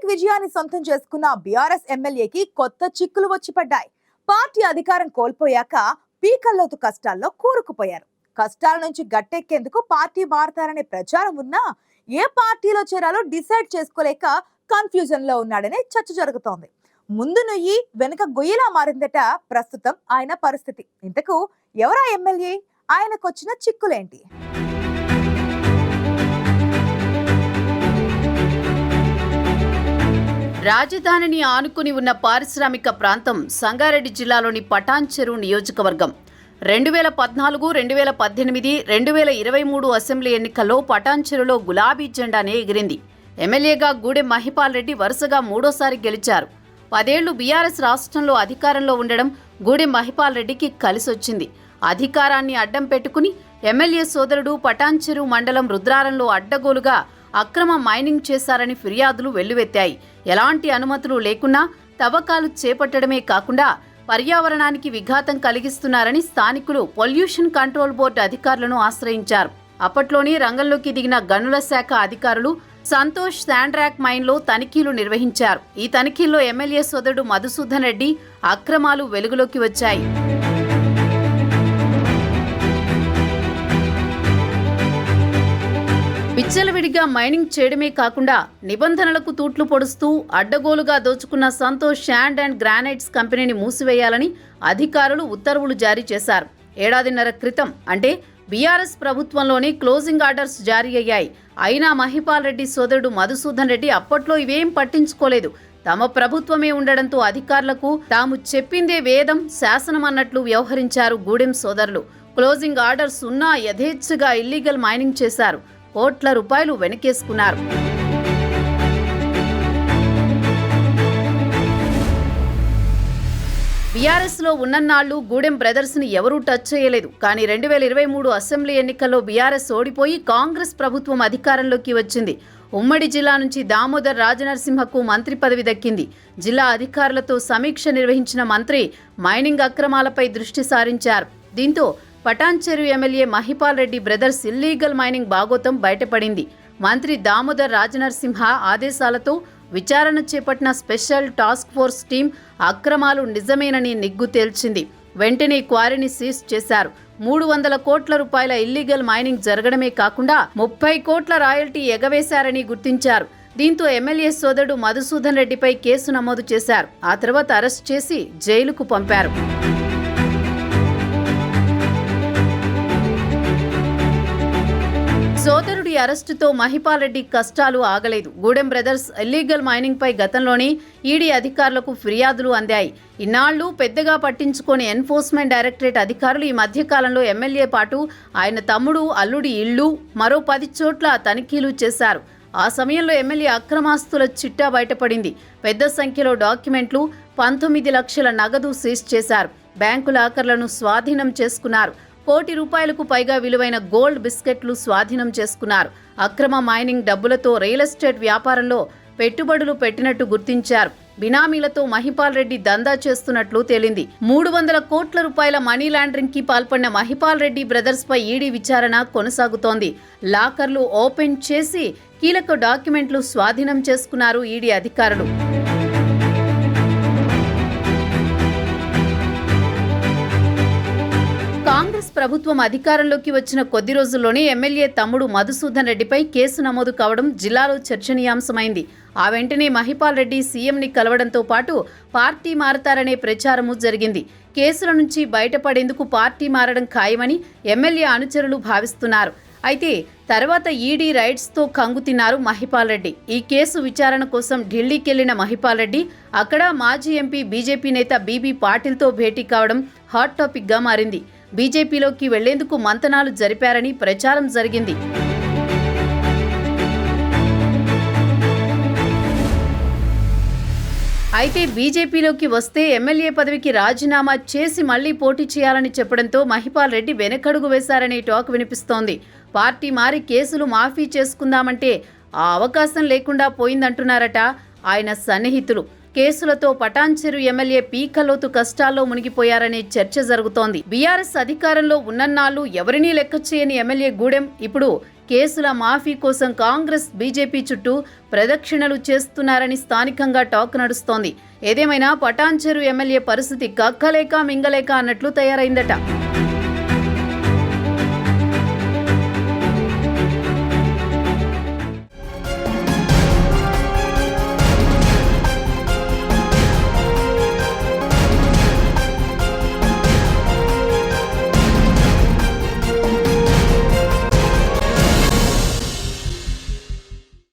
విజయాన్ని సొంతం చేసుకున్న బీఆర్ఎస్ ఎమ్మెల్యేకి కొత్త చిక్కులు వచ్చి పడ్డాయి. పార్టీ అధికారం కోల్పోయాక పీకల్లోతు కష్టాల్లో కూరుకుపోయారు. కష్టాల నుంచి గట్టెక్కేందుకు పార్టీ మారతారనే ప్రచారం ఉన్నా ఏ పార్టీలో చేరాలో డిసైడ్ చేసుకోలేక కన్ఫ్యూజన్ లో ఉన్నాడనే చర్చ జరుగుతోంది. ముందు నుయ్యి వెనుక గొయ్యిలా మారిందట ప్రస్తుతం ఆయన పరిస్థితి. ఇంతకు ఎవరా ఎమ్మెల్యే, ఆయనకొచ్చిన చిక్కులేంటి? రాజధానిని ఆనుకుని ఉన్న పారిశ్రామిక ప్రాంతం సంగారెడ్డి జిల్లాలోని పటాన్ చెరువు నియోజకవర్గం. 2014, 2018, 2023 అసెంబ్లీ ఎన్నికల్లో పటాన్ చెరువులో గులాబీ జెండానే ఎగిరింది. ఎమ్మెల్యేగా గూడెం మహిపాల్ రెడ్డి వరుసగా మూడోసారి గెలిచారు. 10 ఏళ్లు బీఆర్ఎస్ రాష్ట్రంలో అధికారంలో ఉండడం గూడెం మహిపాల్ రెడ్డికి కలిసొచ్చింది. అధికారాన్ని అడ్డం పెట్టుకుని ఎమ్మెల్యే సోదరుడు పటాన్ చెరువు మండలం రుద్రారంలో అడ్డగోలుగా అక్రమ మైనింగ్ చేశారని ఫిర్యాదులు వెల్లువెత్తాయి. ఎలాంటి అనుమతులు లేకున్నా తవ్వకాలు చేపట్టడమే కాకుండా పర్యావరణానికి విఘాతం కలిగిస్తున్నారని స్థానికులు పొల్యూషన్ కంట్రోల్ బోర్డు అధికారులను ఆశ్రయించారు. అప్పట్లోనే రంగంలోకి దిగిన గనుల శాఖ అధికారులు సంతోష్ శాండ్రాక్ మైన్లో తనిఖీలు నిర్వహించారు. ఈ తనిఖీల్లో ఎమ్మెల్యే సోదరుడు మధుసూదన్ రెడ్డి అక్రమాలు వెలుగులోకి వచ్చాయి. విచ్చలవిడిగా మైనింగ్ చేయడమే కాకుండా నిబంధనలకు తూట్లు పొడుస్తూ అడ్డగోలుగా దోచుకున్న సంతోష్ శాండ్ అండ్ గ్రానైట్స్ కంపెనీని మూసివేయాలని అధికారులు ఉత్తర్వులు జారీ చేశారు. ఏడాదిన్నర క్రితం అంటే బీఆర్ఎస్ ప్రభుత్వంలోనే క్లోజింగ్ ఆర్డర్స్ జారీ అయ్యాయి. అయినా మహిపాల్ రెడ్డి సోదరుడు మధుసూదన్ రెడ్డి అప్పట్లో ఇవేం పట్టించుకోలేదు. తమ ప్రభుత్వమే ఉండడంతో అధికారులకు తాము చెప్పిందే వేదం శాసనం అన్నట్లు వ్యవహరించారు గూడెం సోదరులు. క్లోజింగ్ ఆర్డర్స్ ఉన్నా యథేచ్ఛగా ఇల్లీగల్ మైనింగ్ చేశారు. కోట్ల రూపాయలు వెనకేసుకున్నారు. బీఆర్ఎస్లో ఉన్నన్నాళ్లు గూడెం బ్రదర్స్ని ఎవరూ టచ్ చేయలేదు. కానీ 2023 అసెంబ్లీ ఎన్నికల్లో బీఆర్ఎస్ ఓడిపోయి కాంగ్రెస్ ప్రభుత్వం అధికారంలోకి వచ్చింది. ఉమ్మడి జిల్లా నుంచి దామోదర్ రాజనరసింహకు మంత్రి పదవి దక్కింది. జిల్లా అధికారులతో సమీక్ష నిర్వహించిన మంత్రి మైనింగ్ అక్రమాలపై దృష్టి సారించారు. దీంతో Patancheru MLA Mahipal Reddy brothers illegal mining బాగోతం బయటపడింది. మంత్రి దామోదర్ రాజనరసింహ ఆదేశాలతో విచారణ చేపట్టిన స్పెషల్ టాస్క్ ఫోర్స్ టీం అక్రమాలు నిజమేనని నిగ్గు తేల్చింది. వెంటనే క్వారీని సీజ్ చేశారు. 300 కోట్ల రూపాయల ఇల్లీగల్ మైనింగ్ జరగడమే కాకుండా 30 కోట్ల రాయల్టీ ఎగవేశారని గుర్తించారు. దీంతో ఎమ్మెల్యే సోదరుడు మధుసూదన్ రెడ్డిపై కేసు నమోదు చేశారు. ఆ తర్వాత అరెస్ట్ చేసి జైలుకు పంపారు. సోదరుడి అరెస్టుతో మహిపాల్ రెడ్డి కష్టాలు ఆగలేదు. గూడెం బ్రదర్స్ ఇల్లీగల్ మైనింగ్ పై గతంలోనే ఈడీ అధికారులకు ఫిర్యాదులు అందాయి. ఇన్నాళ్లు పెద్దగా పట్టించుకోని ఎన్ఫోర్స్మెంట్ డైరెక్టరేట్ అధికారులు ఈ మధ్యకాలంలో ఎమ్మెల్యే పాటు ఆయన తమ్ముడు, అల్లుడి ఇళ్లు, మరో 10 చోట్ల తనిఖీలు చేశారు. ఆ సమయంలో ఎమ్మెల్యే అక్రమాస్తుల చిట్టా బయటపడింది. పెద్ద సంఖ్యలో డాక్యుమెంట్లు, 19 లక్షల నగదు సీజ్ చేశారు. బ్యాంకు లాకర్లను స్వాధీనం చేసుకున్నారు. ₹1,00,00,000 పైగా విలువైన గోల్డ్ బిస్కెట్లు స్వాధీనం చేసుకున్నారు. అక్రమ మైనింగ్ డబ్బులతో రియల్ ఎస్టేట్ వ్యాపారంలో పెట్టుబడులు పెట్టినట్టు గుర్తించారు. బినామీలతో మహిపాల్ రెడ్డి దందా చేస్తున్నట్లు తేలింది. 300 కోట్ల రూపాయల మనీ లాండరింగ్ కి పాల్పడిన మహిపాల్ రెడ్డి బ్రదర్స్ పై ఈడీ విచారణ కొనసాగుతోంది. లాకర్లు ఓపెన్ చేసి కీలక డాక్యుమెంట్లు స్వాధీనం చేసుకున్నారు ఈడీ అధికారులు. కాంగ్రెస్ ప్రభుత్వం అధికారంలోకి వచ్చిన కొద్ది రోజుల్లోనే ఎమ్మెల్యే తమ్ముడు మధుసూదన్ రెడ్డిపై కేసు నమోదు కావడం జిల్లాలో చర్చనీయాంశమైంది. ఆ వెంటనే మహిపాల్ రెడ్డి సీఎంని కలవడంతో పాటు పార్టీ మారతారనే ప్రచారము జరిగింది. కేసుల నుంచి బయటపడేందుకు పార్టీ మారడం ఖాయమని ఎమ్మెల్యే అనుచరులు భావిస్తున్నారు. అయితే తర్వాత ఈడీ రైడ్స్తో కంగుతిన్నారు మహిపాల్ రెడ్డి. ఈ కేసు విచారణ కోసం ఢిల్లీకెళ్లిన మహిపాల్ రెడ్డి అక్కడ మాజీ ఎంపీ బీజేపీ నేత బీబీ పాటిల్తో భేటీ కావడం హాట్ టాపిక్గా మారింది. బీజేపీలోకి వెళ్లేందుకు మంతనాలు జరిపారని ప్రచారం జరిగింది. అయితే బీజేపీలోకి వస్తే ఎమ్మెల్యే పదవికి రాజీనామా చేసి మళ్లీ పోటీ చేయాలని చెప్పడంతో మహిపాల్ రెడ్డి వెనకడుగు వేశారనే టాక్ వినిపిస్తోంది. పార్టీ మారి కేసులు మాఫీ చేసుకుందామంటే ఆ అవకాశం లేకుండా పోయిందంటున్నారట ఆయన సన్నిహితులు. కేసులతో పటాన్ చెరువు ఎమ్మెల్యే పీకలోతు కష్టాల్లో మునిగిపోయారనే చర్చ జరుగుతోంది. బీఆర్ఎస్ అధికారంలో ఉన్నన్నాళ్లు ఎవరినీ లెక్క చేయని ఎమ్మెల్యే గూడెం ఇప్పుడు కేసుల మాఫీ కోసం కాంగ్రెస్ బీజేపీ చుట్టూ ప్రదక్షిణలు చేస్తున్నారని స్థానికంగా టాక్ నడుస్తోంది. ఏదేమైనా పటాన్చెరు ఎమ్మెల్యే పరిస్థితి కక్కలేక మింగలేక అన్నట్లు తయారైందట.